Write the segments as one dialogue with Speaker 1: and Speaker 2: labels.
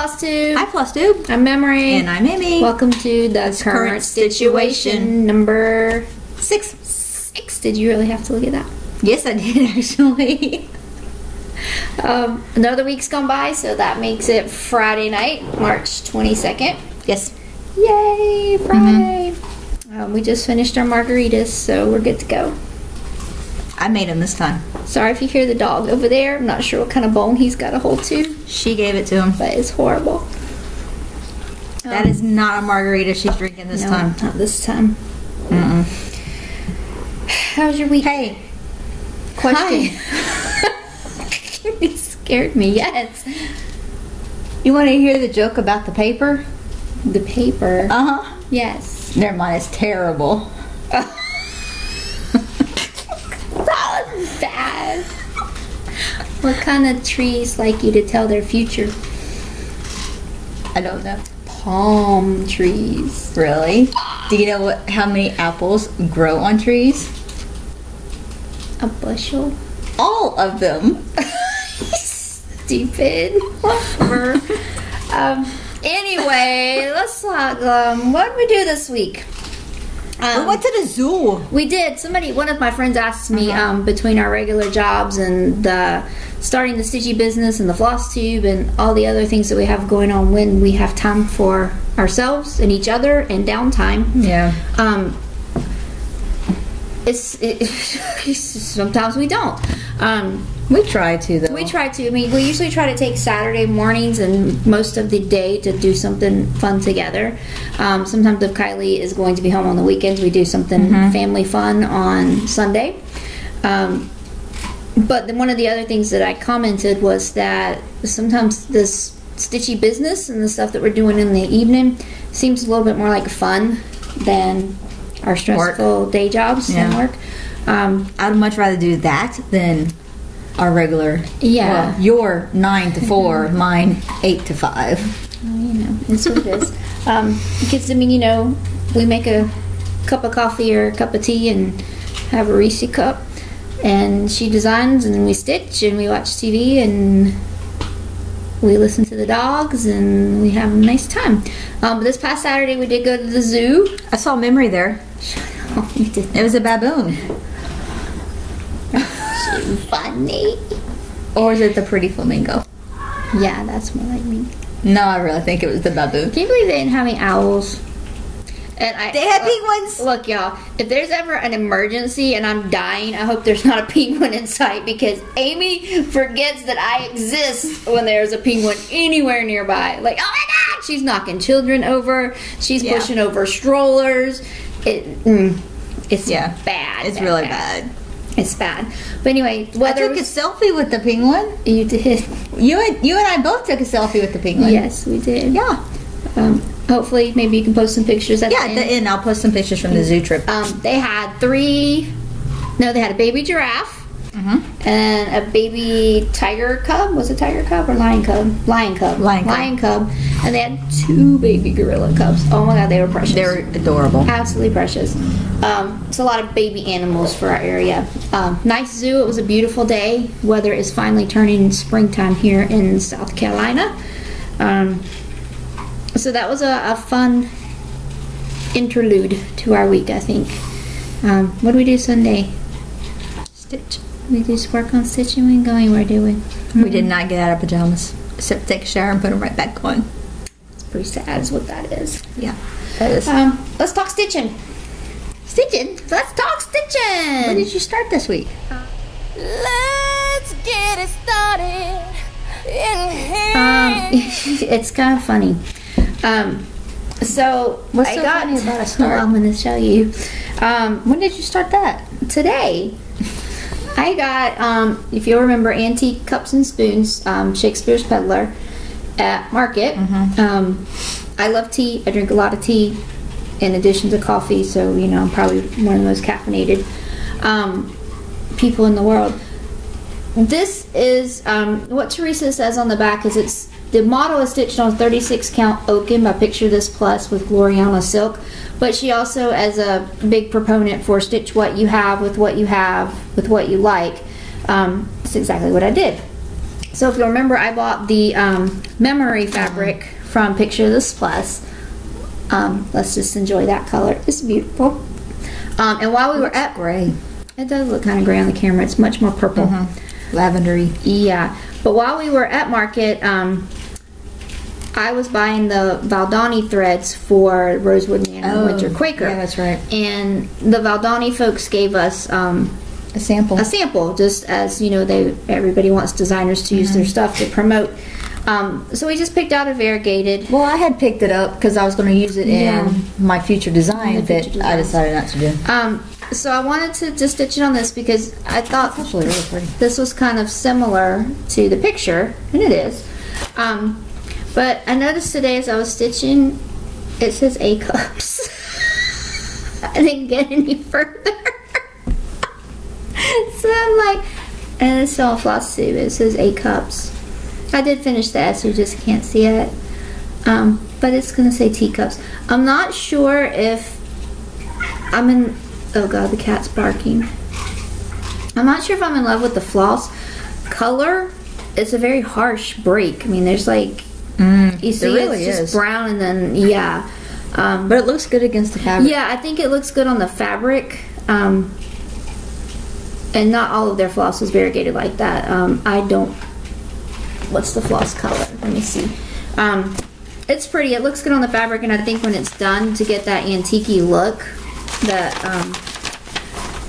Speaker 1: Floss Tube.
Speaker 2: Hi, Floss Tube.
Speaker 1: I'm Memory.
Speaker 2: And I'm Amy.
Speaker 1: Welcome to the current Stitchuation number 6. Did you really have to look at that?
Speaker 2: Yes, I did actually.
Speaker 1: Another week's gone by, so that makes it Friday night, March 22nd.
Speaker 2: Yes.
Speaker 1: Yay, Friday. We just finished our margaritas, so we're good to go.
Speaker 2: I made them this time.
Speaker 1: Sorry if you hear the dog over there. I'm not sure what kind of bone he's got a hold to.
Speaker 2: She gave it to him.
Speaker 1: But it's horrible.
Speaker 2: That is not a margarita she's drinking this time.
Speaker 1: Not this time. How's your week?
Speaker 2: Hey.
Speaker 1: Question. You scared me, yes.
Speaker 2: You want to hear the joke about the paper?
Speaker 1: The paper?
Speaker 2: Uh-huh.
Speaker 1: Yes.
Speaker 2: Never mind, it's terrible.
Speaker 1: That was bad. What kind of trees like you to tell their future?
Speaker 2: I don't know.
Speaker 1: Palm trees.
Speaker 2: Really? Do you know how many apples grow on trees?
Speaker 1: A bushel?
Speaker 2: All of them.
Speaker 1: Stupid. Whatever. Anyway, let's talk. What did we do this week?
Speaker 2: We went to the zoo.
Speaker 1: We did. One of my friends asked me between our regular jobs and starting the Stitchy business and the Floss Tube and all the other things that we have going on, when we have time for ourselves and each other and downtime.
Speaker 2: Yeah.
Speaker 1: Sometimes we don't.
Speaker 2: We try to, though.
Speaker 1: We try to. I mean, we usually try to take Saturday mornings and most of the day to do something fun together. Sometimes if Kylie is going to be home on the weekends, we do something family fun on Sunday. But then one of the other things that I commented was that sometimes this Stitchy business and the stuff that we're doing in the evening seems a little bit more like fun than our stressful day jobs and work.
Speaker 2: I'd much rather do that than our regular.
Speaker 1: Yeah.
Speaker 2: Well, your 9 to 4, mine 8 to 5.
Speaker 1: Well, you know, it's what it is. Because, I mean, you know, we make a cup of coffee or a cup of tea and have a Reese cup, and she designs, and we stitch, and we watch TV, and we listen to the dogs, and we have a nice time. But this past Saturday, we did go to the zoo.
Speaker 2: I saw Memory there.
Speaker 1: Oh, you did.
Speaker 2: It was a baboon.
Speaker 1: Funny.
Speaker 2: Or is it the pretty flamingo?
Speaker 1: Yeah, that's more like me.
Speaker 2: No, I really think it was the baboon.
Speaker 1: Can you believe they didn't have any owls? And
Speaker 2: They had penguins.
Speaker 1: Look, y'all, if there's ever an emergency and I'm dying, I hope there's not a penguin in sight, because Amy forgets that I exist when there's a penguin anywhere nearby. Like, oh my God, she's knocking children over. She's pushing over strollers. It's bad.
Speaker 2: It's really bad.
Speaker 1: It's bad. But anyway,
Speaker 2: I took a selfie with the penguin.
Speaker 1: You did.
Speaker 2: You and I both took a selfie with the penguin.
Speaker 1: Yes, we did.
Speaker 2: Yeah.
Speaker 1: Hopefully, maybe you can post some pictures at the end.
Speaker 2: Yeah, at the end, I'll post some pictures from the zoo trip.
Speaker 1: They had they had a baby giraffe and a baby tiger cub. Was it tiger cub or lion cub? Lion cub. Lion cub. And they had 2 baby gorilla cubs. Oh my God, they were precious.
Speaker 2: They're adorable.
Speaker 1: Absolutely precious. It's a lot of baby animals for our area. Nice zoo. It was a beautiful day. Weather is finally turning springtime here in South Carolina. So that was a fun interlude to our week, I think. What do we do Sunday?
Speaker 2: Stitch.
Speaker 1: We just work on stitching. We didn't go anywhere, do we?
Speaker 2: We did not get out of pajamas, except take a shower and put them right back on.
Speaker 1: It's pretty sad is what that is.
Speaker 2: Yeah, that is.
Speaker 1: Let's talk stitching.
Speaker 2: Stitching?
Speaker 1: Let's talk stitching.
Speaker 2: When did you start this week?
Speaker 3: Let's get it started in here.
Speaker 1: It's kind of funny. So
Speaker 2: What's so funny about a start?
Speaker 1: I'm going to show you.
Speaker 2: When did you start that?
Speaker 1: Today, I got, if you'll remember, antique cups and spoons, Shakespeare's Peddler at Market. I love tea. I drink a lot of tea in addition to coffee, so, you know, I'm probably one of the most caffeinated people in the world. This is, what Teresa says on the back is the model is stitched on 36 count oaken by Picture This Plus with Gloriana silk, but she also, as a big proponent for stitch what you have with what you have with what you like, that's exactly what I did. So if you remember, I bought the memory fabric from Picture This Plus. Let's just enjoy that color. It's beautiful. And while we were at
Speaker 2: Gray.
Speaker 1: it does look kind of gray on the camera. It's much more purple.
Speaker 2: Lavendery.
Speaker 1: Yeah. But while we were at Market, I was buying the Valdani threads for Rosewood Manor Winter Quaker.
Speaker 2: Yeah, that's right.
Speaker 1: And the Valdani folks gave us
Speaker 2: a sample.
Speaker 1: A sample, just as you know, everybody wants designers to use their stuff to promote. So we just picked out a variegated.
Speaker 2: Well, I had picked it up because I was going to use it in my future design that I decided not to do.
Speaker 1: So I wanted to just stitch it on this because I thought
Speaker 2: It's actually really pretty.
Speaker 1: this was kind of similar to the picture, and it is. But I noticed today as I was stitching, it says A cups. I didn't get any further. So I'm like, and it's on Floss Tube, it says A cups. I did finish the S, you just can't see it. But it's gonna say teacups. I'm not sure if I'm in, oh god, the cat's barking. I'm not sure if I'm in love with the floss color. It's a very harsh break. I mean, there's like, you see
Speaker 2: really
Speaker 1: it's just brown and then, yeah.
Speaker 2: But it looks good against the fabric.
Speaker 1: Yeah, I think it looks good on the fabric. And not all of their floss is variegated like that. I don't, what's the floss color? Let me see. It's pretty, it looks good on the fabric, and I think when it's done, to get that antique-y look that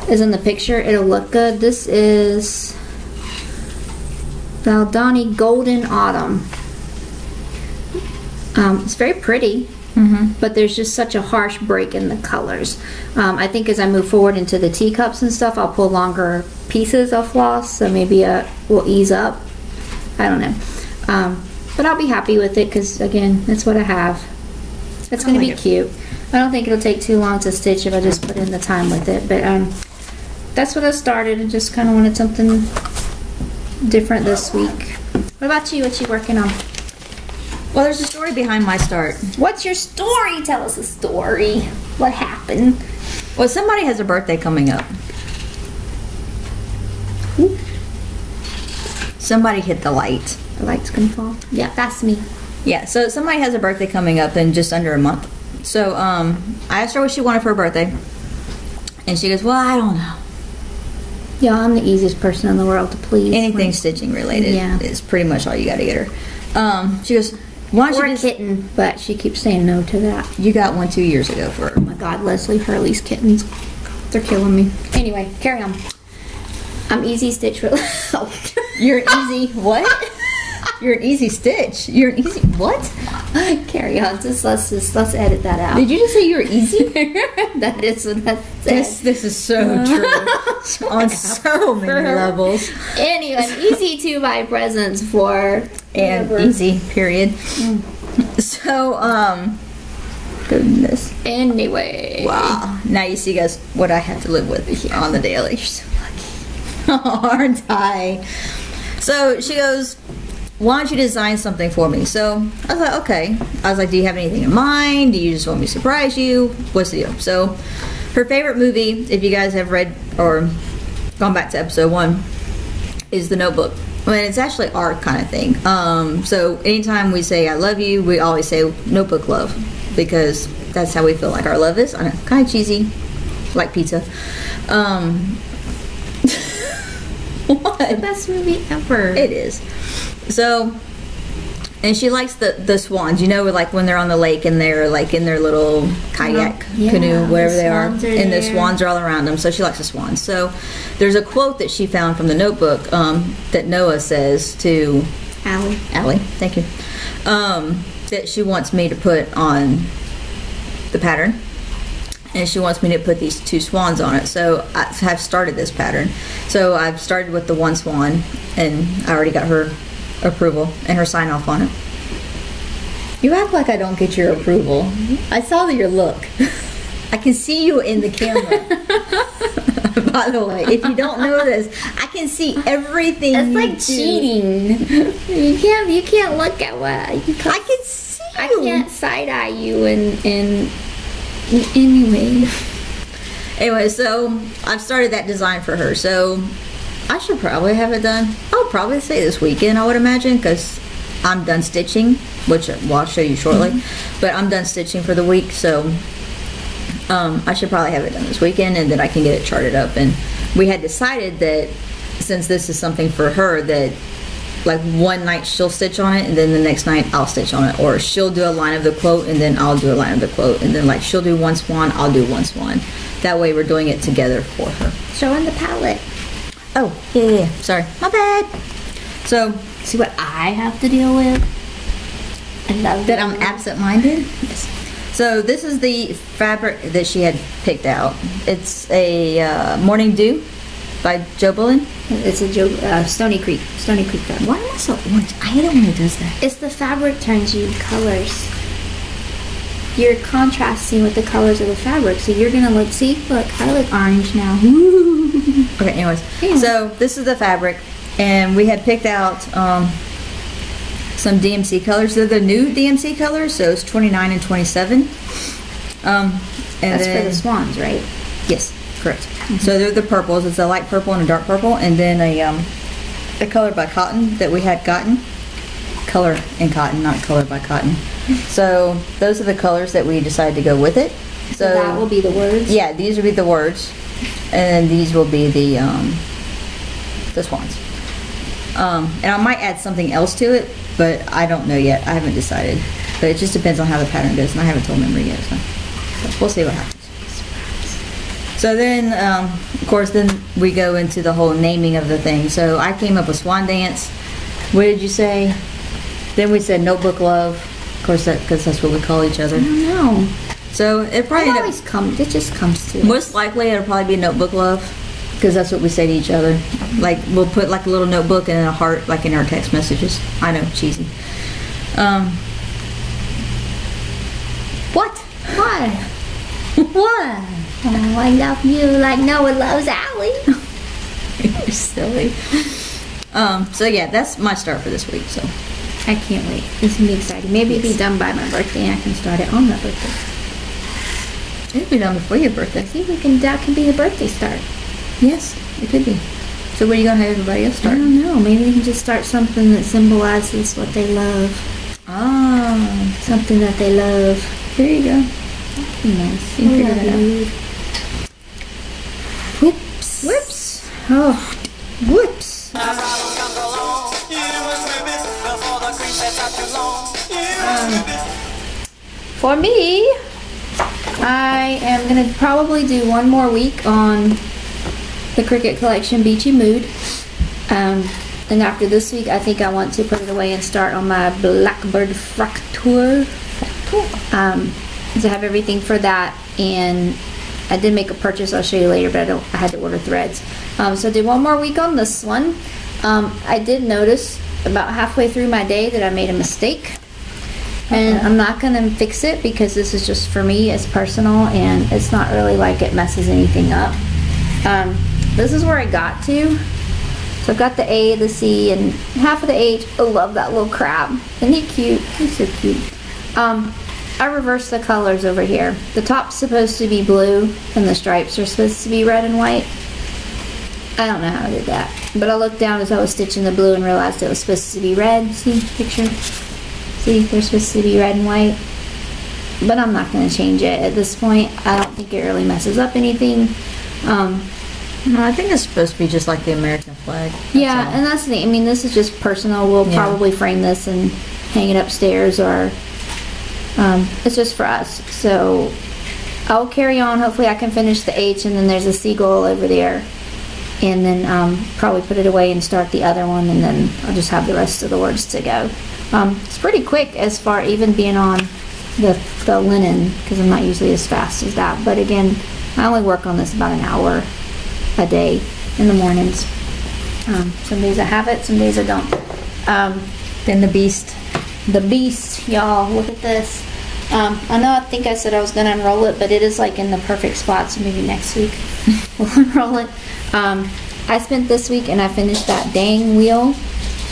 Speaker 1: is in the picture, it'll look good. This is Valdani Golden Autumn. It's very pretty. But there's just such a harsh break in the colors. I think as I move forward into the teacups and stuff, I'll pull longer pieces of floss, so maybe we'll ease up. I don't know. But I'll be happy with it because, again, that's what I have. It's going to be cute. I don't think it'll take too long to stitch if I just put in the time with it. But that's what I started, and just kind of wanted something different this week. What about you? What you working on?
Speaker 2: Well, there's a story behind my start.
Speaker 1: What's your story? Tell us a story. What happened?
Speaker 2: Well, somebody has a birthday coming up.
Speaker 1: Ooh.
Speaker 2: Somebody hit the light.
Speaker 1: The light's gonna fall. Yeah, that's me.
Speaker 2: Yeah, so somebody has a birthday coming up in just under a month. So I asked her what she wanted for her birthday. And she goes, well, I don't know.
Speaker 1: Yeah, I'm the easiest person in the world to please.
Speaker 2: Anything stitching related is pretty much all you got to get her. She goes, why don't
Speaker 1: Or
Speaker 2: you
Speaker 1: a
Speaker 2: just...
Speaker 1: kitten, but she keeps saying no to that.
Speaker 2: You got one 2 years ago for her.
Speaker 1: Oh my god, Leslie Hurley's kittens. They're killing me. Anyway, carry on. I'm easy stitch.
Speaker 2: You're an easy... What? You're an easy stitch. You're an easy... What?
Speaker 1: Carry on. Let's edit that out.
Speaker 2: Did you just say you were easy?
Speaker 1: That is what that said.
Speaker 2: This is so true. On so many levels.
Speaker 1: Anyway, I'm easy to buy presents for.
Speaker 2: And easy, period. So, goodness.
Speaker 1: Anyway.
Speaker 2: Wow. Now you see, guys, what I have to live with on the daily. You're so lucky. Aren't I? So she goes, why don't you design something for me? So I was like, okay. I was like, do you have anything in mind? Do you just want me to surprise you? What's the deal? So her favorite movie, if you guys have read or gone back to episode 1, is The Notebook. I mean, it's actually art kind of thing. So anytime we say I love you, we always say Notebook love, because that's how we feel like our love is. I know, kind of cheesy, like pizza. What?
Speaker 1: The best movie ever.
Speaker 2: It is. So, and she likes the swans, you know, like when they're on the lake and they're like in their little kayak, canoe, whatever they are, and the swans are all around them. So she likes the swans. So there's a quote that she found from the Notebook that Noah says to Allie, thank you, that she wants me to put on the pattern. And she wants me to put these 2 swans on it. So I have started this pattern. So I've started with the 1 swan, and I already got her approval and her sign off on it. You act like I don't get your approval. I saw your look. I can see you in the camera. By the way, if you don't know this, I can see everything.
Speaker 1: It's like cheating. You can't look at what I
Speaker 2: can see you.
Speaker 1: I can't side eye you and anyway,
Speaker 2: so I've started that design for her. So I should probably have it done. I'll probably say this weekend, I would imagine, because I'm done stitching, which I'll show you shortly. But I'm done stitching for the week, so I should probably have it done this weekend, and then I can get it charted up. And we had decided that since this is something for her, that like one night she'll stitch on it, and then the next night I'll stitch on it, or she'll do a line of the quote and then I'll do a line of the quote, and then like she'll do one swan, I'll do one swan. That way we're doing it together for her.
Speaker 1: Showing the palette.
Speaker 2: Oh, yeah. Sorry, my bad. So
Speaker 1: see what I have to deal with. I love
Speaker 2: that. I'm absent-minded. Yes. So this is the fabric that she had picked out. It's a Morning Dew by Joe Bullen.
Speaker 1: It's a Stony Creek fabric.
Speaker 2: Why am I so orange? I hate it when it does that.
Speaker 1: It's the fabric turns you colors. You're contrasting with the colors of the fabric, so you're gonna look. See, look, I look orange now.
Speaker 2: Okay, anyways, so this is the fabric, and we had picked out some DMC colors. They're the new DMC colors, so it's 29 and 27. And
Speaker 1: that's for the swans, right?
Speaker 2: Yes, correct. So they're the purples. It's a light purple and a dark purple, and then a color by cotton that we had gotten. Color and cotton, not color by cotton. So those are the colors that we decided to go with it.
Speaker 1: So that will be the words?
Speaker 2: Yeah, these will be the words, and then these will be the swans. And I might add something else to it, but I don't know yet. I haven't decided. But it just depends on how the pattern goes, and I haven't told Memory yet, so we'll see what happens. So then, of course, then we go into the whole naming of the thing. So I came up with Swan Dance. What did you say? Then we said Notebook Love. Of course, because that's what we call each other.
Speaker 1: I don't know.
Speaker 2: So it probably
Speaker 1: it just comes to
Speaker 2: most
Speaker 1: us.
Speaker 2: likely it'll probably be Notebook Love, because that's what we say to each other. Like we'll put like a little notebook and a heart like in our text messages. I know, cheesy.
Speaker 1: What? Why?
Speaker 2: What?
Speaker 1: Oh, I love you like Noah loves Allie.
Speaker 2: You're silly. So yeah, that's my start for this week. So
Speaker 1: I can't wait. It's gonna be exciting. Maybe it'll be done by my birthday and I can start it on my birthday.
Speaker 2: It'll be done before your birthday.
Speaker 1: See, that can be the birthday start.
Speaker 2: Yes, it could be. So what are you gonna have everybody else start?
Speaker 1: I don't know. Maybe we can just start something that symbolizes what they love.
Speaker 2: Ah,
Speaker 1: something that they love.
Speaker 2: There you go.
Speaker 1: That'd be nice.
Speaker 2: You can figure that out.
Speaker 1: Whoops.
Speaker 2: Whoops.
Speaker 1: Oh, whoops. For me, I am going to probably do one more week on the Cricut Collection Beachy Mood. And after this week, I think I want to put it away and start on my Blackbird Fracture. To have everything for that, and I did make a purchase I'll show you later, but I had to order threads. So I did one more week on this one. I did notice about halfway through my day that I made a mistake, and I'm not going to fix it because this is just for me, it's personal, and it's not really like it messes anything up. This is where I got to. So I've got the A, the C, and half of the H. I love that little crab. Isn't he cute? He's so cute. I reversed the colors over here. The top's supposed to be blue and the stripes are supposed to be red and white. I don't know how I did that, but I looked down as I was stitching the blue and realized it was supposed to be red. See, picture? See, they're supposed to be red and white, but I'm not going to change it at this point. I don't think it really messes up anything.
Speaker 2: No, I think it's supposed to be just like the American flag.
Speaker 1: Yeah, and that's the thing. I mean, this is just personal. We'll probably frame this and hang it upstairs, or it's just for us. So I'll carry on. Hopefully I can finish the H, and then there's a seagull over there, and then probably put it away and start the other one, and then I'll just have the rest of the words to go. It's pretty quick as far even being on the linen, because I'm not usually as fast as that. But again, I only work on this about an hour a day in the mornings. Some days I have it, some days I don't.
Speaker 2: Then the beast.
Speaker 1: The beast, y'all, look at this. I think I said I was going to unroll it, but it is like in the perfect spot, so maybe next week we'll unroll it. I spent this week and I finished that dang wheel,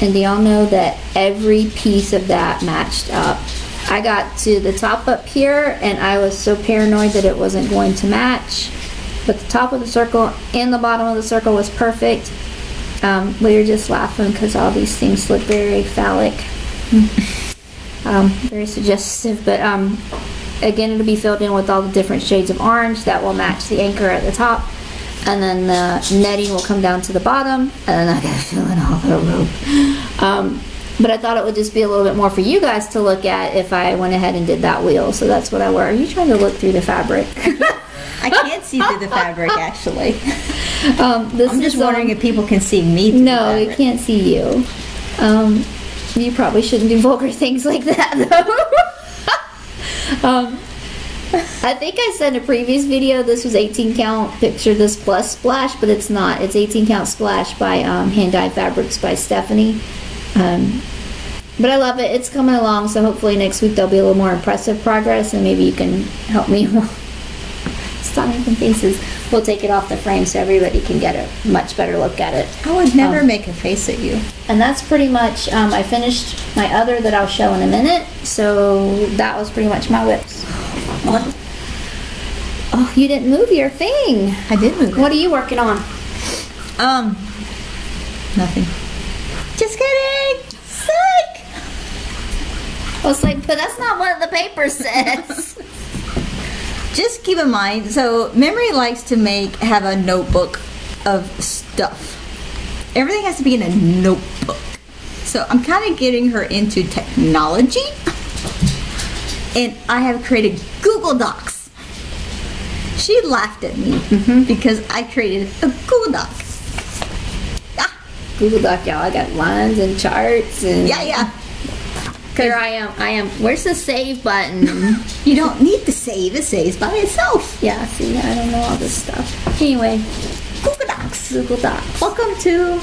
Speaker 1: and do y'all know that every piece of that matched up? I got to the top up here and I was so paranoid that it wasn't going to match, but the top of the circle and the bottom of the circle was perfect. We were just laughing because all these things look very phallic. Very suggestive, but again, it'll be filled in with all the different shades of orange that will match the anchor at the top, and then the netting will come down to the bottom, and then I gotta fill in all the rope. But I thought it would just be a little bit more for you guys to look at if I went ahead and did that wheel, so that's what I wore. Are you trying to look through the fabric?
Speaker 2: I can't see through the fabric, actually.
Speaker 1: This
Speaker 2: I'm just
Speaker 1: is,
Speaker 2: wondering if people can see me through
Speaker 1: no,
Speaker 2: the
Speaker 1: we
Speaker 2: fabric.
Speaker 1: can't see you. You probably shouldn't do vulgar things like that, though. I think I said in a previous video this was 18 count picture this plus splash, but it's not. It's 18 count splash by Hand Dyed Fabrics by Stephanie. But I love it. It's coming along, so hopefully next week there'll be a little more impressive progress, and maybe you can help me. Stop making faces. We'll take it off the frame so everybody can get a much better look at it.
Speaker 2: I would never make a face at you.
Speaker 1: And that's pretty much, I finished my other that I'll show in a minute, so that was pretty much my whips. What? Oh, you didn't move your thing.
Speaker 2: I did move it.
Speaker 1: What are you working on?
Speaker 2: Nothing. Just kidding. Sick.
Speaker 1: I was like, but that's not what the paper says.
Speaker 2: Just keep in mind, so Memory likes to have a notebook of stuff. Everything has to be in a notebook. So I'm kind of getting her into technology. And I have created Google Docs. She laughed at me because I created a Google Doc.
Speaker 1: Google Doc, y'all. I got lines and charts and
Speaker 2: Yeah.
Speaker 1: Here I am. Where's the save button?
Speaker 2: You don't need to save. It saves by itself.
Speaker 1: Yeah, see, I don't know all this stuff. Anyway,
Speaker 2: Google Docs.
Speaker 1: Google Docs.
Speaker 2: Welcome to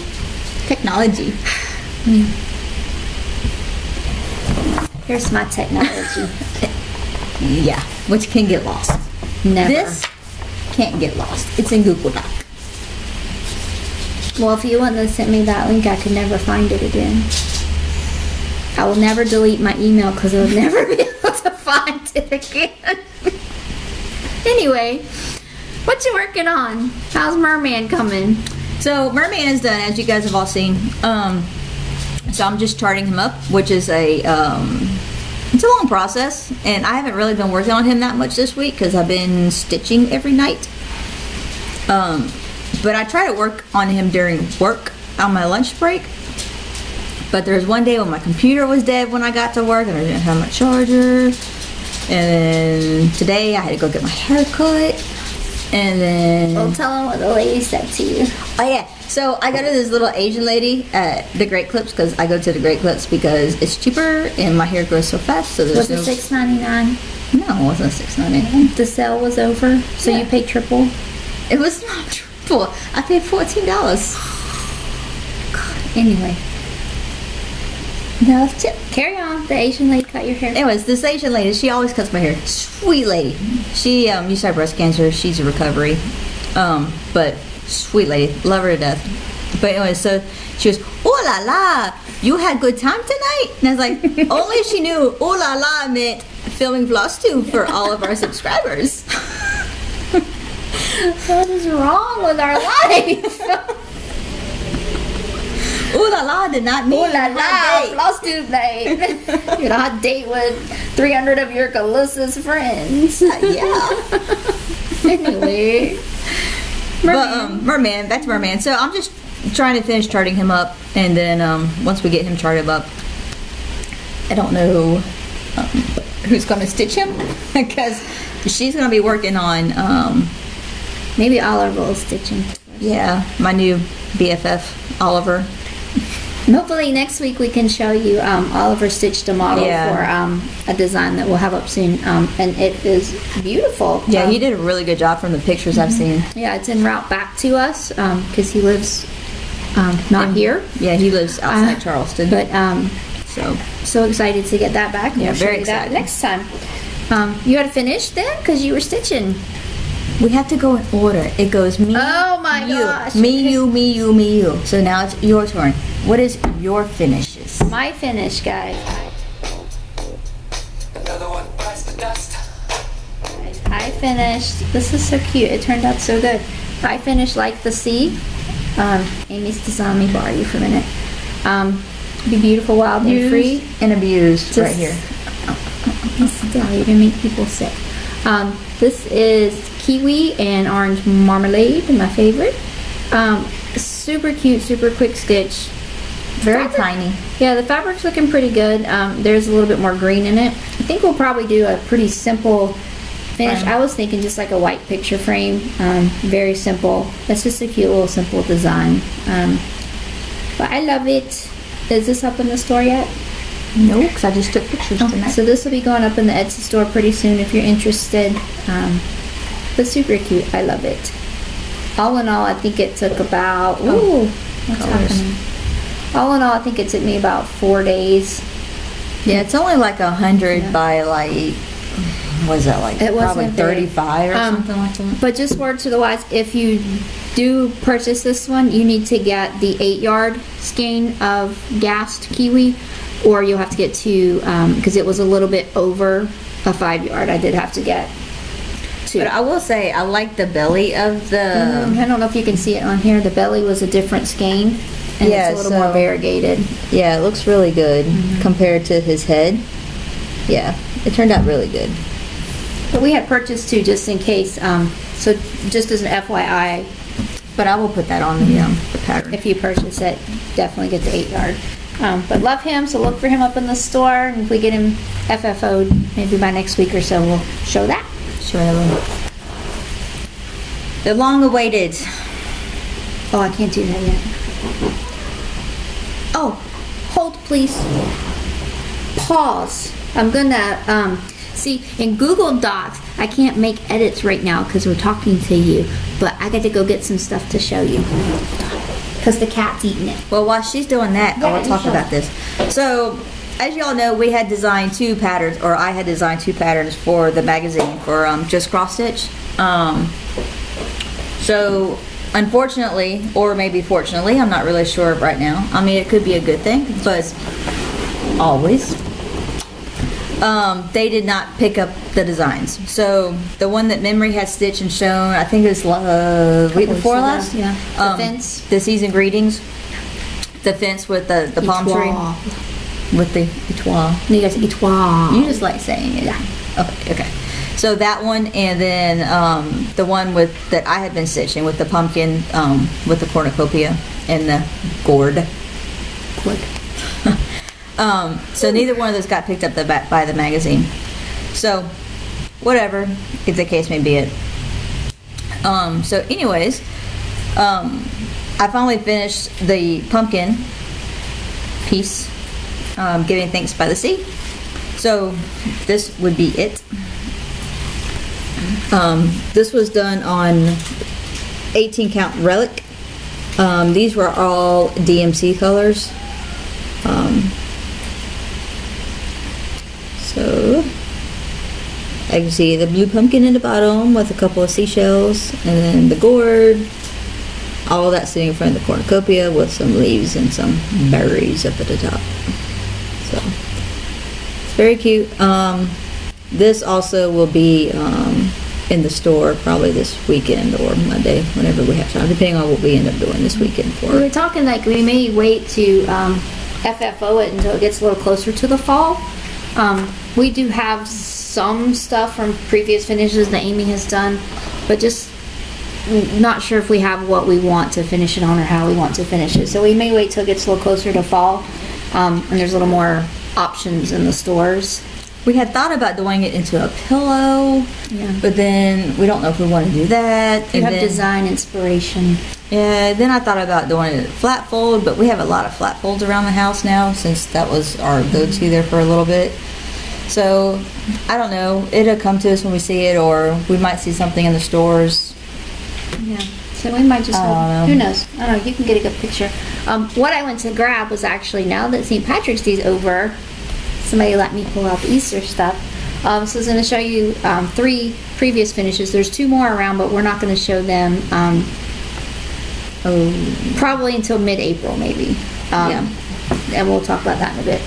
Speaker 2: technology.
Speaker 1: Here's my technology.
Speaker 2: Yeah, which can get lost.
Speaker 1: Never.
Speaker 2: This can't get lost. It's in Google Doc.
Speaker 1: Well, if you wouldn't have sent me that link, I could never find it again. I will never delete my email because I would never be able to find it again. Anyway, what you working on? How's Merman coming?
Speaker 2: So Merman is done, as you guys have all seen. So I'm just charting him up, which is it's a long process, and I haven't really been working on him that much this week because I've been stitching every night. But I try to work on him during work on my lunch break. But there was one day when my computer was dead when I got to work and I didn't have my charger. And then today I had to go get my hair cut. And then...
Speaker 1: Well, tell them what the lady said to you.
Speaker 2: Oh yeah, so I go to this little Asian lady at the Great Clips because I go to the Great Clips because it's cheaper and my hair grows so fast. So there's
Speaker 1: Was it $6.99?
Speaker 2: No, it wasn't $6.99.
Speaker 1: The sale was over, so you paid triple?
Speaker 2: It was not triple. I paid $14.
Speaker 1: God, anyway.
Speaker 2: No tip.
Speaker 1: Carry on. The Asian lady cut your hair.
Speaker 2: Anyways, this Asian lady, she always cuts my hair. Sweet lady. She used to have breast cancer. She's a recovery. But sweet lady. Love her to death. But anyway, so she goes, "Oh la la, you had good time tonight?" And I was like, only if she knew "oh la la" meant filming Floss Tube for all of our subscribers.
Speaker 1: What is wrong with our life?
Speaker 2: Ooh la la did not mean
Speaker 1: Ooh la la, Floss Tube night. You're on a hot date with 300 of your Callissa's friends.
Speaker 2: Yeah.
Speaker 1: Anyway.
Speaker 2: But Merman, back to Merman. So I'm just trying to finish charting him up, and then once we get him charted up, I don't know who's going to stitch him because she's going to be working on
Speaker 1: maybe Oliver will stitch him.
Speaker 2: Yeah, my new BFF, Oliver.
Speaker 1: Hopefully next week we can show you Oliver stitched a model for a design that we'll have up soon, and it is beautiful.
Speaker 2: Yeah, he did a really good job from the pictures I've seen.
Speaker 1: Yeah, it's en route back to us because he lives not here.
Speaker 2: Yeah, he lives outside Charleston.
Speaker 1: But so excited to get that back.
Speaker 2: Yeah,
Speaker 1: we'll
Speaker 2: very
Speaker 1: show you that
Speaker 2: excited.
Speaker 1: next time. You had to finish then because you were stitching.
Speaker 2: We have to go in order. It goes me,
Speaker 1: oh my
Speaker 2: you,
Speaker 1: gosh.
Speaker 2: me, you, me, you, me, you. So now it's your turn. What is your finishes?
Speaker 1: My finish, guys. I finished. This is so cute. It turned out so good. I finished Like the Sea Amy's design. Let me borrow you for a minute. Be beautiful, wild, and free.
Speaker 2: And abused. Right here.
Speaker 1: Still, you're gonna make people sick. This is kiwi and orange marmalade, my favorite. Super cute, super quick stitch.
Speaker 2: Very tiny.
Speaker 1: Yeah, the fabric's looking pretty good. There's a little bit more green in it. I think we'll probably do a pretty simple finish. I was thinking just like a white picture frame. Very simple. It's just a cute little simple design. But I love it. Is this up in the store yet?
Speaker 2: No, because I just took pictures tonight.
Speaker 1: So this will be going up in the Etsy store pretty soon if you're interested. But super cute. I love it. All in all, I think it took about... Ooh, what's happening? All in all, I think it took me about 4 days.
Speaker 2: Yeah, it's only like 100 by like... What is that like?
Speaker 1: It
Speaker 2: probably 35 or something like that.
Speaker 1: But just word to the wise, if you do purchase this one, you need to get the 8-yard skein of gassed kiwi, or you'll have to get 2 because it was a little bit over a 5-yard. I did have to get 2.
Speaker 2: But I will say I like the belly of the...
Speaker 1: I don't know if you can see it on here. The belly was a different skein, and it's a little more variegated.
Speaker 2: Yeah, it looks really good compared to his head. Yeah, it turned out really good.
Speaker 1: But we had purchased 2 just in case. So just as an FYI.
Speaker 2: But I will put that on the pattern.
Speaker 1: If you purchase it, definitely get the 8-yard. But love him, so look for him up in the store. And if we get him FFO'd, maybe by next week or so, we'll show that.
Speaker 2: Sure I will. The long-awaited.
Speaker 1: Oh, I can't do that yet. Oh, hold please. Pause. I'm gonna, see, in Google Docs, I can't make edits right now because we're talking to you. But I got to go get some stuff to show you. Because the cat's eating it.
Speaker 2: Well, while she's doing that, I will talk about this. So, as y'all know, we had designed 2 patterns, or I had designed 2 patterns for the magazine for Just Cross Stitch. So, unfortunately, or maybe fortunately, I'm not really sure right now. I mean, it could be a good thing, but always. They did not pick up the designs. So the one that Memory had stitched and shown, I think it was week before last.
Speaker 1: Yeah. The fence.
Speaker 2: The season greetings. The fence with the palm tree. With the etoile.
Speaker 1: No, you guys etoile.
Speaker 2: You just like saying it.
Speaker 1: Yeah.
Speaker 2: Okay. So that one, and then the one that I had been stitching with the pumpkin, with the cornucopia and the gourd. So neither one of those got picked up by the magazine. So, whatever, if the case may be it. So anyways, I finally finished the pumpkin piece, Giving Thanks by the Sea. So, this would be it. This was done on 18 count relic. These were all DMC colors. So, I can see the blue pumpkin in the bottom with a couple of seashells, and then the gourd, all that sitting in front of the cornucopia with some leaves and some berries up at the top. So, it's very cute. This also will be in the store probably this weekend or Monday, whenever we have time, depending on what we end up doing this weekend for.
Speaker 1: We were talking like we may wait to FFO it until it gets a little closer to the fall. We do have some stuff from previous finishes that Amy has done, but just not sure if we have what we want to finish it on or how we want to finish it. So we may wait till it gets a little closer to fall, and there's a little more options in the stores.
Speaker 2: We had thought about doing it into a pillow, but then we don't know if we want to do that.
Speaker 1: You have design inspiration.
Speaker 2: Yeah, then I thought about doing it flat fold, but we have a lot of flat folds around the house now since that was our go-to there for a little bit. So, I don't know. It'll come to us when we see it, or we might see something in the stores.
Speaker 1: Yeah, so we might just who knows? I don't know. You can get a good picture. What I went to grab was actually, now that St. Patrick's Day is over, somebody let me pull out the Easter stuff. So I was going to show you 3 previous finishes. There's 2 more around, but we're not going to show them probably until mid-April, maybe. And we'll talk about that in a bit.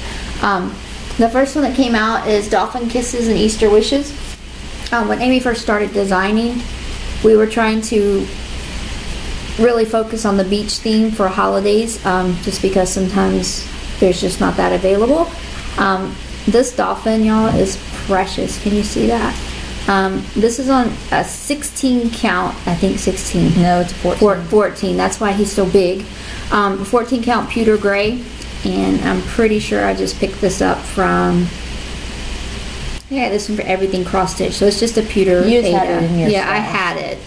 Speaker 1: The first one that came out is Dolphin Kisses and Easter Wishes. When Amy first started designing, we were trying to really focus on the beach theme for holidays, just because sometimes there's just not that available. This dolphin, y'all, is precious. Can you see that? This is on a 16 count, I think 16.
Speaker 2: No, it's 14.
Speaker 1: 14, that's why he's so big. 14 count pewter gray, and I'm pretty sure I just picked this up from, yeah, this one for everything cross stitch. So it's just a pewter.
Speaker 2: You just had it in your
Speaker 1: Yeah, I had it.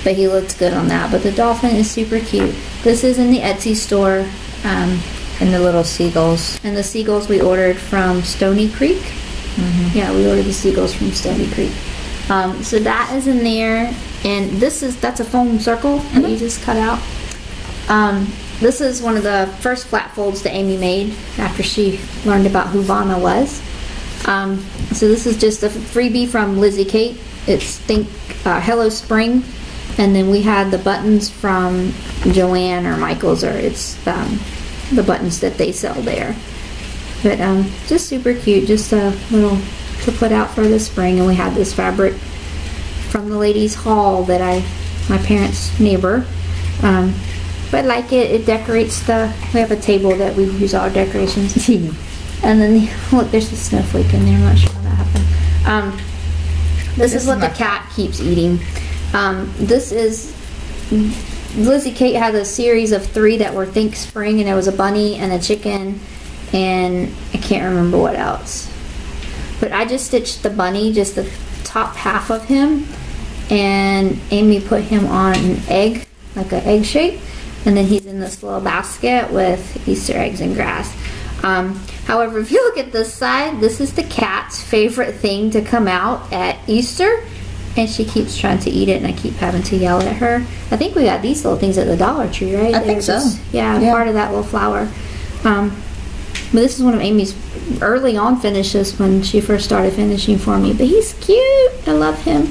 Speaker 1: But he looks good on that. But the dolphin is super cute. This is in the Etsy store.
Speaker 2: And the little seagulls.
Speaker 1: And the seagulls we ordered from Stony Creek. Yeah, we ordered the seagulls from Stony Creek. So that is in there. And that's a foam circle that you just cut out. This is one of the first flat folds that Amy made after she learned about who Vanna was. So this is just a freebie from Lizzie Kate. It's Hello Spring. And then we had the buttons from Joanne or Michael's, or it's the buttons that they sell there. But just super cute, just a little to put out for the spring. And we had this fabric from the ladies' hall that my parents' neighbor. But like it decorates we have a table that we use all our decorations. And then look, there's a snowflake in there. I'm not sure how that happened. This is what the cat keeps eating. This is Lizzie Kate had a series of 3 that were Think Spring, and there was a bunny and a chicken, and I can't remember what else. But I just stitched the bunny, just the top half of him, and Amy put him on an egg, like an egg shape, and then he's in this little basket with Easter eggs and grass. However, if you look at this side, this is the cat's favorite thing to come out at Easter. And she keeps trying to eat it, and I keep having to yell at her. I think we got these little things at the Dollar Tree, right?
Speaker 2: I think so.
Speaker 1: Yeah, part of that little flower. But this is one of Amy's early on finishes when she first started finishing for me. But he's cute. I love him.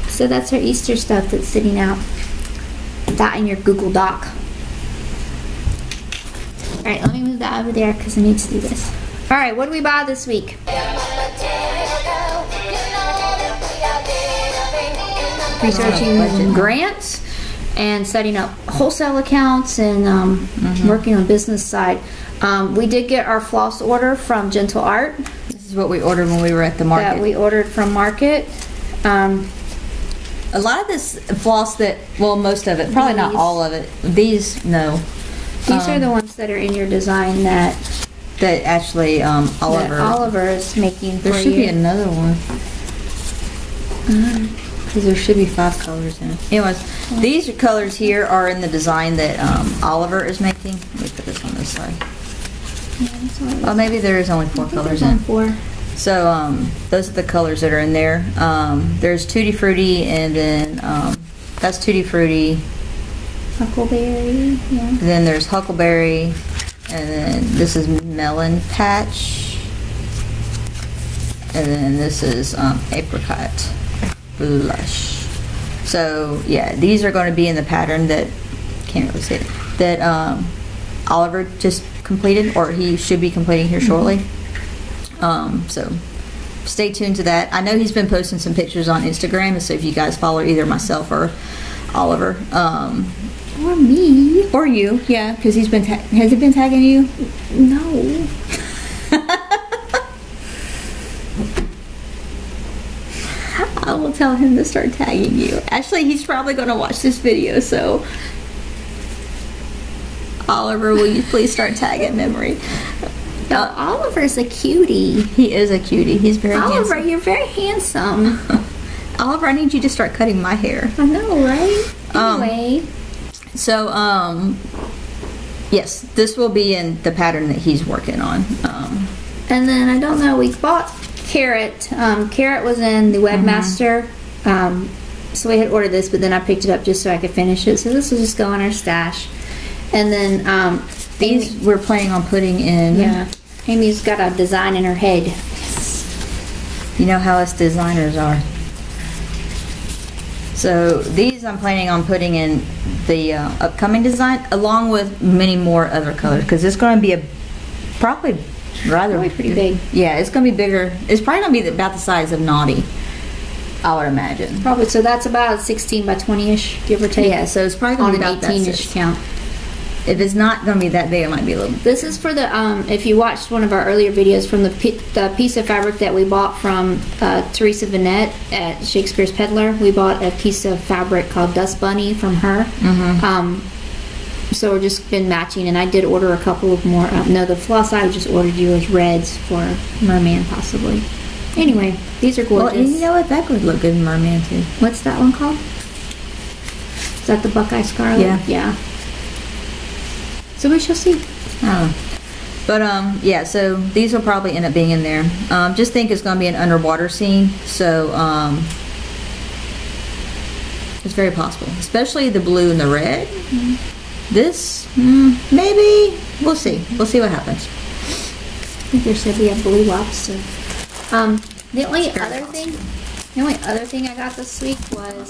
Speaker 1: So that's her Easter stuff that's sitting out. That in your Google Doc. Alright, let me move that over there because I need to do this. Alright, what did we buy this week? Researching grants and setting up wholesale accounts and working on business side. We did get our floss order from Gentle Art.
Speaker 2: This is what we ordered when we were at the market.
Speaker 1: That we ordered from Market.
Speaker 2: A lot of this floss most of it, probably not all of it. These, no.
Speaker 1: These are the ones that are in your design that
Speaker 2: actually
Speaker 1: Oliver is making for you.
Speaker 2: There should be another one. Because there should be 5 colors in it. Anyways, these colors here are in the design that Oliver is making. Let me put this on this side. Well, maybe there is only 4 colors in.
Speaker 1: 4.
Speaker 2: So those are the colors that are in there. There's Tutti Frutti, and then that's Tutti Frutti.
Speaker 1: Huckleberry, yeah.
Speaker 2: And then there's Huckleberry, and then this is Melon Patch, and then this is Apricot Blush. So yeah, these are going to be in the pattern that can't really see it, that Oliver just completed, or he should be completing here shortly. So stay tuned to that. I know he's been posting some pictures on Instagram, so if you guys follow either myself or Oliver,
Speaker 1: or me,
Speaker 2: or you, yeah, because he's been has he been tagging you?
Speaker 1: No.
Speaker 2: I will tell him to start tagging you. Actually, he's probably going to watch this video, so Oliver, will you please start tagging Memory?
Speaker 1: Oliver's a cutie.
Speaker 2: He is a cutie. He's very handsome.
Speaker 1: Oliver, you're very handsome.
Speaker 2: Oliver, I need you to start cutting my hair.
Speaker 1: I know, right? Anyway.
Speaker 2: So, yes, this will be in the pattern that he's working on.
Speaker 1: And then, I don't know, we bought Carrot. Carrot was in the Webmaster. So we had ordered this, but then I picked it up just so I could finish it. So this will just go in our stash. And then,
Speaker 2: these we're planning on putting in.
Speaker 1: Yeah. Amy's got a design in her head.
Speaker 2: You know how us designers are. So these I'm planning on putting in the upcoming design, along with many more other colors, because it's going to be probably
Speaker 1: pretty big.
Speaker 2: Yeah, it's going to be bigger. It's probably going to be about the size of Naughty. I would imagine.
Speaker 1: Probably. So that's about 16 by 20-ish, give or take.
Speaker 2: Yeah, so it's probably going to be
Speaker 1: on
Speaker 2: about
Speaker 1: an 18-ish count.
Speaker 2: If it's not going to be that big, it might be a little.
Speaker 1: This is for the, if you watched one of our earlier videos, from the piece of fabric that we bought from Teresa Vanette at Shakespeare's Peddler. We bought a piece of fabric called Dust Bunny from her. So we've just been matching, and I did order a couple of more. No, the floss I just ordered you was reds for Merman, possibly. Anyway, these are gorgeous.
Speaker 2: Well, you know what? That could look good in Merman, too.
Speaker 1: What's that one called? Is that the Buckeye Scarlet?
Speaker 2: Yeah.
Speaker 1: Yeah. So we shall see.
Speaker 2: But, yeah, so these will probably end up being in there. Just think it's going to be an underwater scene, so, it's very possible. Especially the blue and the red. This, maybe, we'll see. We'll see what happens.
Speaker 1: I think they said we have blue lobster. The only other thing I got this week was...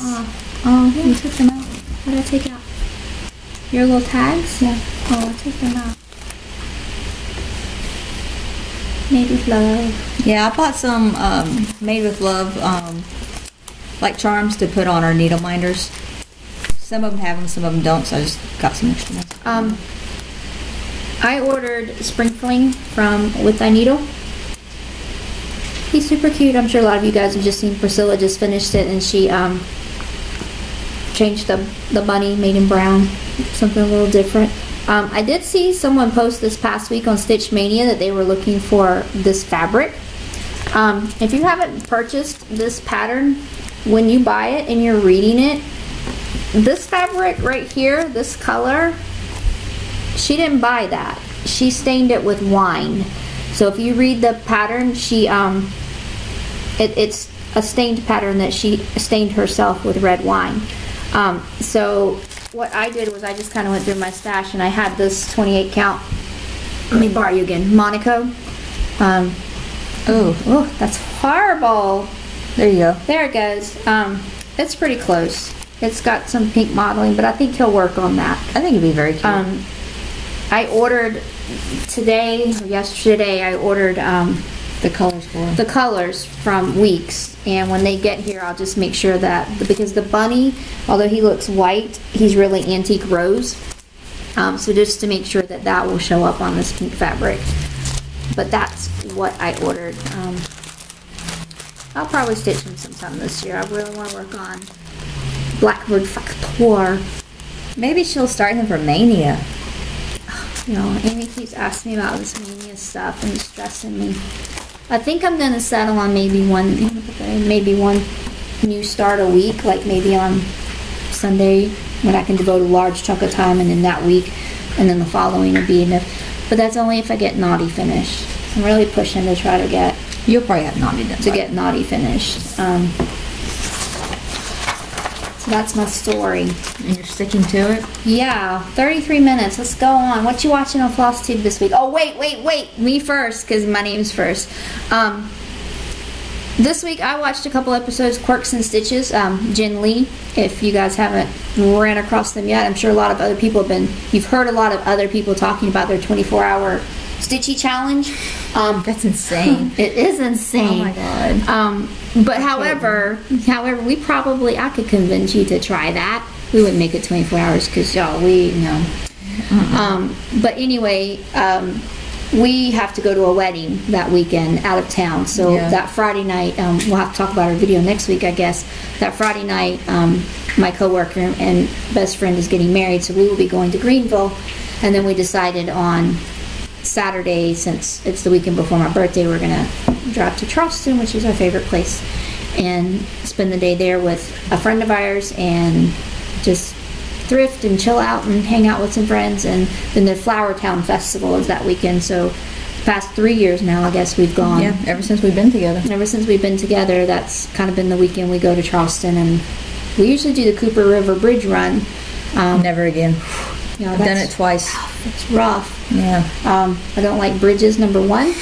Speaker 2: Oh, you took them out.
Speaker 1: What did I take out? Your little tags?
Speaker 2: Yeah.
Speaker 1: Oh, I took them out. Made with love.
Speaker 2: Yeah, I bought some made with love, like charms to put on our needle minders. Some of them have them, some of them don't, so I just got some extra ones.
Speaker 1: I ordered Sprinkling from With Thy Needle. He's super cute. I'm sure a lot of you guys have just seen Priscilla just finished it, and she changed the bunny, made him brown, something a little different. I did see someone post this past week on Stitch Mania that they were looking for this fabric. If you haven't purchased this pattern, when you buy it and you're reading it, this fabric right here, this color, she didn't buy that. She stained it with wine. So if you read the pattern, she it's a stained pattern that she stained herself with red wine. So what I did was I just kind of went through my stash, and I had this 28 count. Let me borrow you again, Monaco. Oh, that's horrible.
Speaker 2: There you go.
Speaker 1: There it goes. It's pretty close. It's got some pink modeling, but I think he'll work on that.
Speaker 2: I think it'd be very cute.
Speaker 1: I ordered today, or yesterday, I ordered
Speaker 2: the colors
Speaker 1: from Weeks, and when they get here, I'll just make sure that, because the bunny, although he looks white, he's really antique rose. So just to make sure that that will show up on this pink fabric. But that's what I ordered. I'll probably stitch him sometime this year. I really want to work on Blackbird Factor.
Speaker 2: Maybe she'll start him for Mania.
Speaker 1: You know, Amy keeps asking me about this Mania stuff and it's stressing me. I think I'm gonna settle on maybe one new start a week, like maybe on Sunday when I can devote a large chunk of time, and then that week, and then the following will be enough. But that's only if I get Naughty finished. I'm really pushing to try to get.
Speaker 2: You'll probably have Naughty done.
Speaker 1: Get Naughty finished. So that's my story.
Speaker 2: And you're sticking to it?
Speaker 1: Yeah, 33 minutes. Let's go on. What you watching on Floss Tube this week? Oh, wait. Me first, because my name's first. This week I watched a couple episodes, Quirks and Stitches, Jenn Lee. If you guys haven't ran across them yet, I'm sure a lot of other people you've heard a lot of other people talking about their 24-hour Stitchy challenge.
Speaker 2: That's insane.
Speaker 1: It is insane.
Speaker 2: Oh my god.
Speaker 1: But however, I could convince you to try that. We wouldn't make it 24 hours because y'all, but anyway, we have to go to a wedding that weekend out of town. So that Friday night, we'll have to talk about our video next week, I guess. That Friday night, my coworker and best friend is getting married, so we will be going to Greenville. And then we decided on Saturday, since it's the weekend before my birthday, we're gonna drive to Charleston, which is our favorite place, and spend the day there with a friend of ours and just thrift and chill out and hang out with some friends. And then the Flower Town Festival is that weekend. So the past 3 years now, I guess we've gone.
Speaker 2: Yeah, ever since we've been together.
Speaker 1: That's kind of been the weekend we go to Charleston, and we usually do the Cooper River Bridge run.
Speaker 2: Never again. I've done it twice.
Speaker 1: It's rough.
Speaker 2: Yeah.
Speaker 1: I don't like bridges, number one.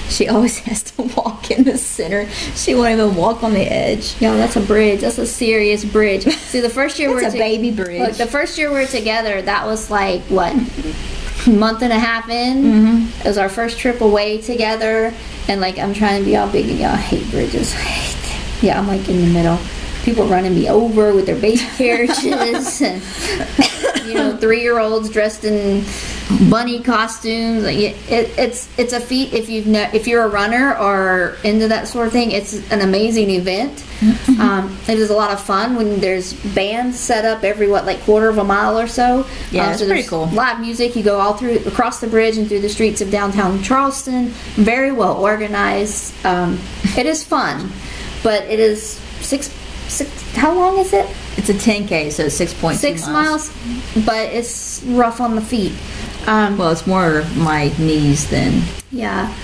Speaker 2: She always has to walk in the center. She won't even walk on the edge.
Speaker 1: Yeah, that's a bridge. That's a serious bridge. See, the first year
Speaker 2: That's a baby bridge.
Speaker 1: Look, the first year we were together, that was like, what, month and a half in?
Speaker 2: Mm-hmm.
Speaker 1: It was our first trip away together. And like, I'm trying to be all big and y'all, I hate bridges. I hate them. Yeah, I'm like in the middle. People running me over with their baby carriages, and 3-year-olds dressed in bunny costumes. Like it's a feat if you're a runner or into that sort of thing. It's an amazing event. It is a lot of fun when there's bands set up every quarter of a mile or so.
Speaker 2: Yeah, it's pretty cool.
Speaker 1: Live music. You go all across the bridge and through the streets of downtown Charleston. Very well organized. It is fun, but it is six. How long is it?
Speaker 2: It's a 10K, so 6.2
Speaker 1: 6 miles, but it's rough on the feet.
Speaker 2: Well, it's more my knees than...
Speaker 1: Yeah.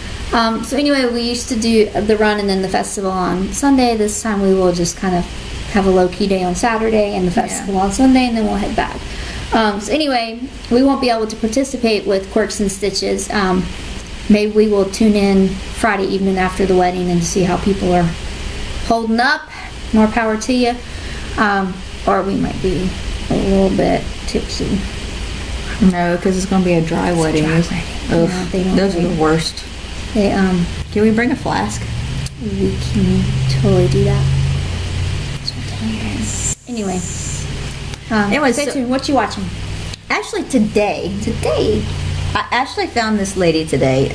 Speaker 1: So anyway, we used to do the run and then the festival on Sunday. This time we will just kind of have a low-key day on Saturday and the festival on Sunday, and then we'll head back. So anyway, we won't be able to participate with Quirks and Stitches. Maybe we will tune in Friday evening after the wedding and see how people are holding up. More power to you. Or we might be a little bit tipsy.
Speaker 2: No, because it's going to be a dry wedding. Those are the worst. Can we bring a flask?
Speaker 1: We can totally do that. Anyway. Stay tuned. What you watching?
Speaker 2: Actually, today, I actually found this lady today.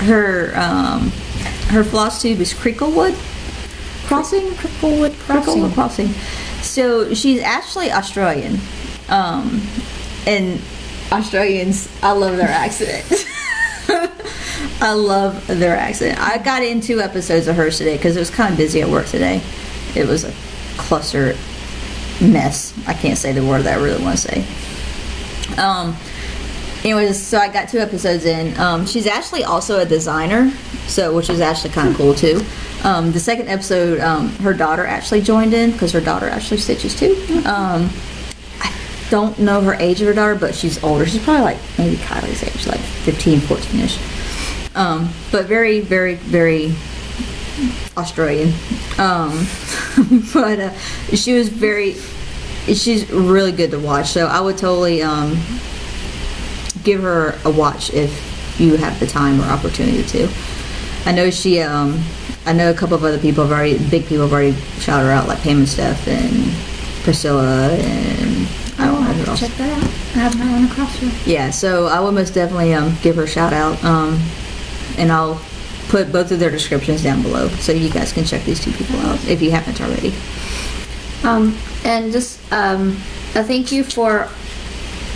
Speaker 2: Her floss tube is Cricklewood Crossing. So she's actually Australian. And Australians, I love their accent. I love their accent. I got in 2 episodes of hers today because it was kind of busy at work today. It was a cluster mess. I can't say the word that I really want to say. Anyways, so I got 2 episodes in. She's actually also a designer, which is actually kind of cool too. The second episode, her daughter actually joined in because her daughter actually stitches too. I don't know her age of her daughter, but she's older. She's probably maybe Kylie's age, 15, 14-ish. But very, very, very Australian. But she's really good to watch. So I would totally give her a watch if you have the time or opportunity to. I know I know a couple of other people big people have already shouted her out, like Pam and Steph and Priscilla, and I don't know who else.
Speaker 1: Check that out. I have my own across here.
Speaker 2: Yeah, so I would most definitely give her a shout out, and I'll put both of their descriptions down below so you guys can check these 2 people out if you haven't already.
Speaker 1: And just a thank you for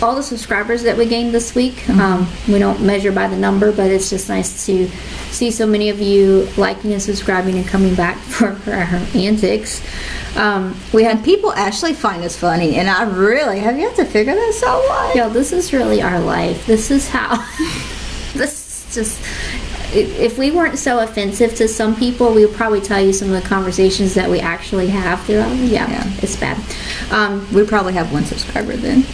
Speaker 1: all the subscribers that we gained this week. We don't measure by the number, but it's just nice to see so many of you liking and subscribing and coming back for our antics. We had
Speaker 2: people actually find us funny, and I really have yet to figure this out.
Speaker 1: Yo, this is really our life. This is how. This is just. If we weren't so offensive to some people, we would probably tell you some of the conversations that we actually have throughout. Yeah. It's bad.
Speaker 2: We probably have 1 subscriber then.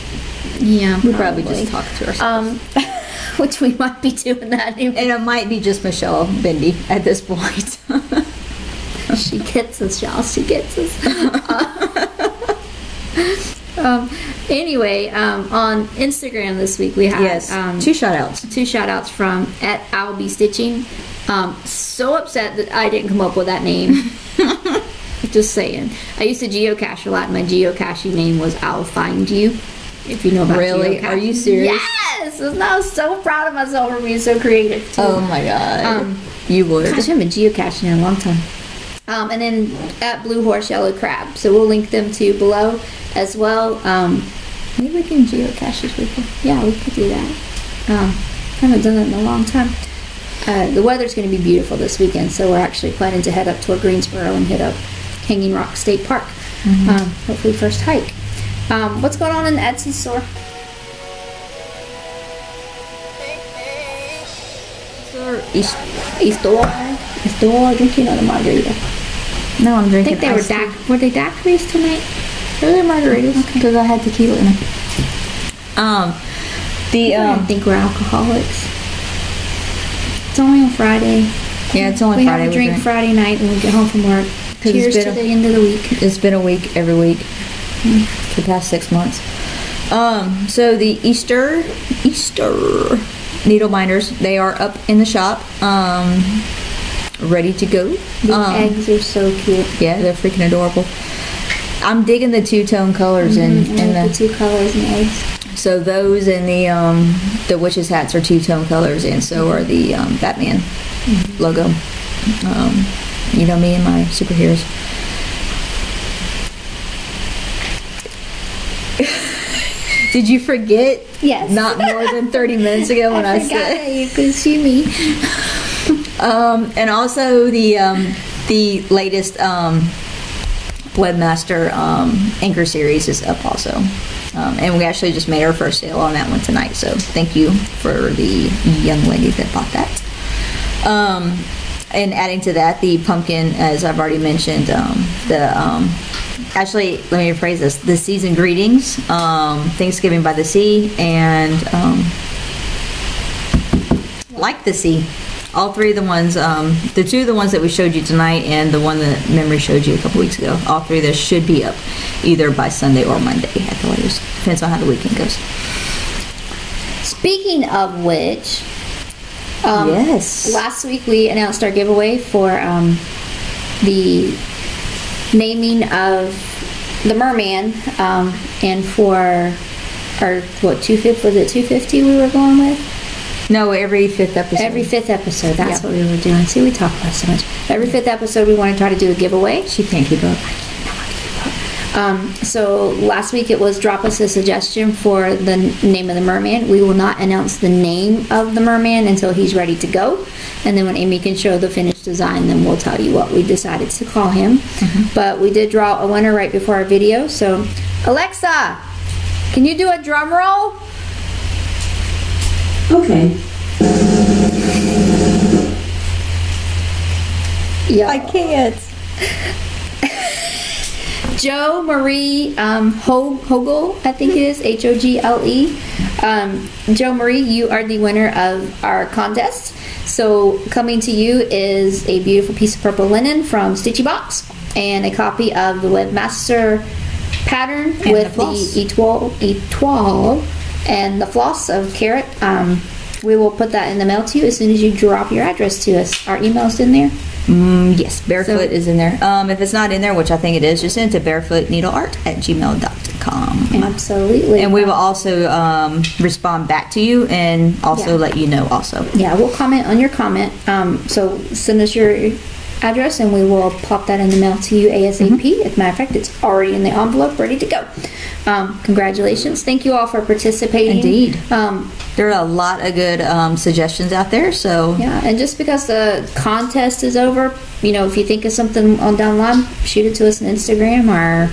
Speaker 1: Yeah,
Speaker 2: we probably just talk to ourselves.
Speaker 1: Which we might be doing that anyway.
Speaker 2: And it might be just Michelle Bendy at this point.
Speaker 1: She gets us, y'all. She gets us. Anyway, on Instagram this week we had
Speaker 2: 2 shout outs.
Speaker 1: 2 shout outs from @I'llBeStitching. So upset that I didn't come up with that name. Just saying. I used to geocache a lot, and my geocaching name was I'll Find You. If you know about
Speaker 2: Really? Are you serious?
Speaker 1: Yes! I was so proud of myself for being so creative too.
Speaker 2: Oh my god. You would.
Speaker 1: Gosh, I haven't been geocaching in a long time. And then @Blue Horse Yellow Crab. So we'll link them to below as well. Maybe we can geocache this weekend. Yeah, we could do that. Haven't done that in a long time. The weather's going to be beautiful this weekend, so we're actually planning to head up toward Greensboro and hit up Hanging Rock State Park. Hopefully first hike. What's going on in the Etsy store? Store drinking another margarita.
Speaker 2: No, I'm drinking.
Speaker 1: I think they were they daiquiris tonight? Or they're margaritas?
Speaker 2: Because I had tequila in them.
Speaker 1: I think we're alcoholics. It's only on Friday.
Speaker 2: Yeah, it's only
Speaker 1: we
Speaker 2: Friday.
Speaker 1: We have a drink Friday night when we get home from work. Cheers to the end of the week.
Speaker 2: It's been a week every week for the past 6 months. So the Easter needle binders, they are up in the shop. ready to go.
Speaker 1: The eggs are so cute.
Speaker 2: Yeah, they're freaking adorable. I'm digging the two-tone colors in
Speaker 1: the two colors and eggs.
Speaker 2: So those and the witches' hats are two-tone colors, and so are the Batman logo. You know me and my superheroes. Did you forget?
Speaker 1: Yes.
Speaker 2: Not more than 30 minutes ago when I said
Speaker 1: that you could see me.
Speaker 2: And also the latest Webmaster Anchor series is up also. And we actually just made our first sale on that one tonight, so thank you for the young lady that bought that. And adding to that, the pumpkin, as I've already mentioned, actually, let me rephrase this, the season greetings, Thanksgiving by the Sea, and Like the Sea. All three of the ones, the two of the ones that we showed you tonight and the one that Memory showed you a couple weeks ago, all three of those should be up either by Sunday or Monday at the latest. Depends on how the weekend goes.
Speaker 1: Speaking of which,
Speaker 2: yes.
Speaker 1: Last week we announced our giveaway for the naming of the merman, and for our, what, 250 we were going with?
Speaker 2: No, every fifth episode.
Speaker 1: Every fifth episode, that's what we were doing. See, we talk about so much. Every fifth episode we want to try to do a giveaway.
Speaker 2: She can't keep up.
Speaker 1: So last week it was drop us a suggestion for the name of the merman. We will not announce the name of the merman until he's ready to go. And then when Amy can show the finished design, then we'll tell you what we decided to call him. But we did draw a winner right before our video. So, Alexa, can you do a drum roll?
Speaker 4: Okay.
Speaker 1: Yeah.
Speaker 2: I can't.
Speaker 1: Joe Marie Hogle, I think it is, Hogle. Joe Marie, you are the winner of our contest. So coming to you is a beautiful piece of purple linen from Stitchy Box and a copy of the Webmaster pattern
Speaker 2: and
Speaker 1: with
Speaker 2: the
Speaker 1: etoile and the floss of carrot. We will put that in the mail to you as soon as you drop your address to us. Our email's in there.
Speaker 2: Yes, Barefoot is in there. If it's not in there, which I think it is, just send it to barefootneedleart@gmail.com.
Speaker 1: Absolutely.
Speaker 2: And we will also respond back to you and also let you know also.
Speaker 1: Yeah, we'll comment on your comment. So send us your address and we will pop that in the mail to you ASAP. As a matter of fact, it's already in the envelope, ready to go. Congratulations. Thank you all for participating.
Speaker 2: Indeed. There are a lot of good suggestions out there. So
Speaker 1: yeah, and just because the contest is over, you know, if you think of something on down the line, shoot it to us on Instagram or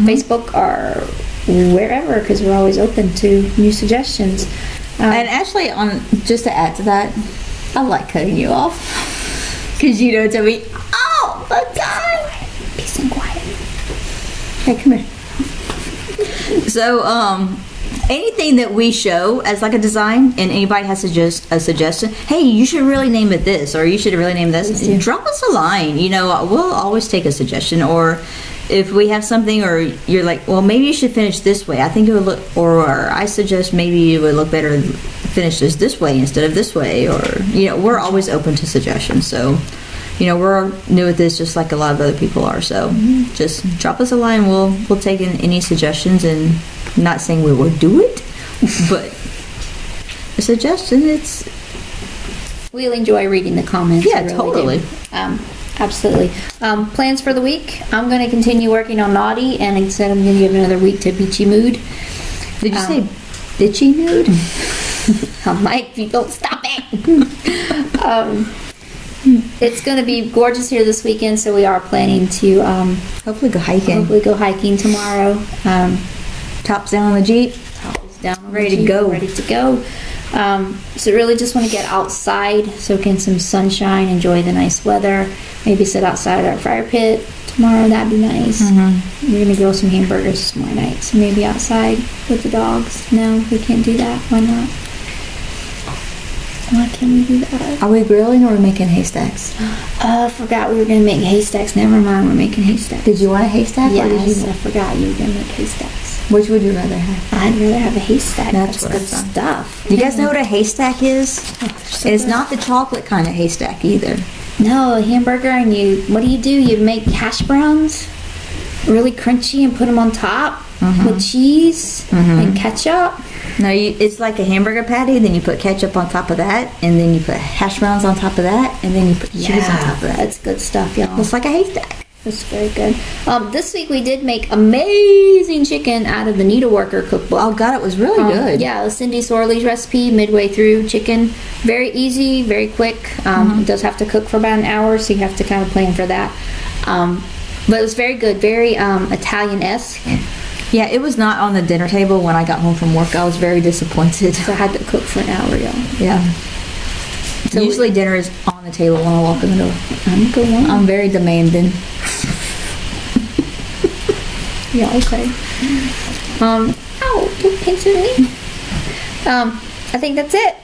Speaker 1: Facebook or wherever, because we're always open to new suggestions.
Speaker 2: And actually, just to add to that, I like cutting you off because you don't tell me all the time.
Speaker 1: Peace and quiet.
Speaker 2: Hey, come here. So, anything that we show as like a design and anybody has a suggestion, hey, you should really name it this, or you should really name this, drop us a line. You know, we'll always take a suggestion. Or if we have something, or you're like, well, maybe you should finish this way. I think it would look, or I suggest maybe it would look better finish this way instead of this way. Or, you know, we're always open to suggestions. So, you know, we're new at this just like a lot of other people are. So just drop us a line. We'll take in any suggestions, and not saying we will do it, but a suggestion,
Speaker 1: we'll enjoy reading the comments.
Speaker 2: Yeah,
Speaker 1: really
Speaker 2: totally.
Speaker 1: Absolutely. Plans for the week. I'm going to continue working on Naughty, and instead I'm going to give another week to Beachy Mood.
Speaker 2: Did you say bitchy mood?
Speaker 1: I'm like, you don't stop it. It's going to be gorgeous here this weekend, so we are planning to
Speaker 2: hopefully go hiking.
Speaker 1: Tomorrow.
Speaker 2: Tops down on the Jeep.
Speaker 1: Tops down on
Speaker 2: ready
Speaker 1: the Jeep,
Speaker 2: to go.
Speaker 1: Ready to go. So really just want to get outside, soak in some sunshine, enjoy the nice weather. Maybe sit outside our fire pit tomorrow. That'd be nice. We're going to grill some hamburgers tomorrow night. So maybe outside with the dogs. No, we can't do that. Why not? Why can't we do that?
Speaker 2: Are we grilling or are we making haystacks?
Speaker 1: I forgot we were going to make haystacks. Never mind, we're making haystacks.
Speaker 2: Did you want a haystack?
Speaker 1: Yes,
Speaker 2: or did you...
Speaker 1: I forgot you were going to make haystacks.
Speaker 2: Which would you rather have?
Speaker 1: I'd rather have a haystack.
Speaker 2: That's
Speaker 1: good stuff.
Speaker 2: You guys know what a haystack is? It's not the chocolate kind of haystack either.
Speaker 1: No, a hamburger, and what do? You make hash browns really crunchy and put them on top with cheese and ketchup.
Speaker 2: No, it's like a hamburger patty, then you put ketchup on top of that, and then you put hash browns on top of that, and then you put cheese on top of that.
Speaker 1: That's good stuff, y'all.
Speaker 2: It's like a haystack.
Speaker 1: That's very good. This week we did make amazing chicken out of the Needleworker cookbook.
Speaker 2: Oh God, it was really good.
Speaker 1: Yeah, it was Cindy Sorley's recipe, midway through chicken. Very easy, very quick. It does have to cook for about an hour, so you have to kind of plan for that. But it was very good, very Italian-esque.
Speaker 2: Yeah, it was not on the dinner table when I got home from work. I was very disappointed.
Speaker 1: So I had to cook for an hour, y'all.
Speaker 2: Yeah. So usually dinner is on the table when I walk in the door.
Speaker 1: I'm a good one.
Speaker 2: I'm very demanding.
Speaker 1: Yeah, okay. Ow, don't pinch me. I think that's it.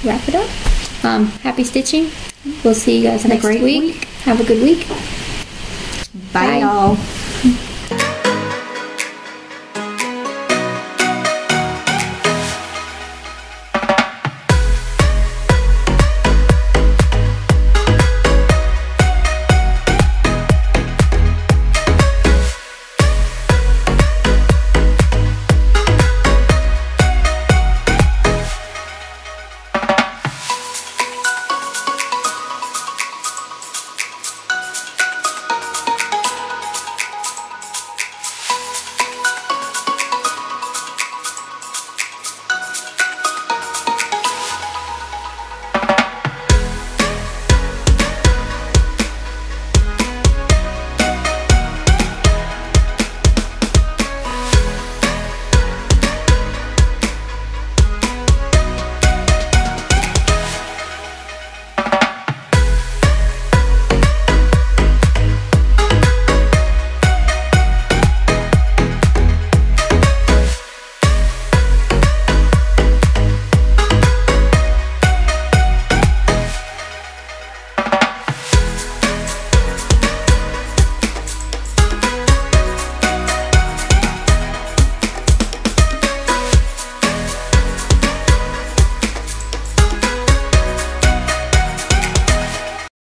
Speaker 1: Wrap it up. Happy stitching. We'll see you guys next week. Have a good week.
Speaker 2: Bye.
Speaker 1: y'all.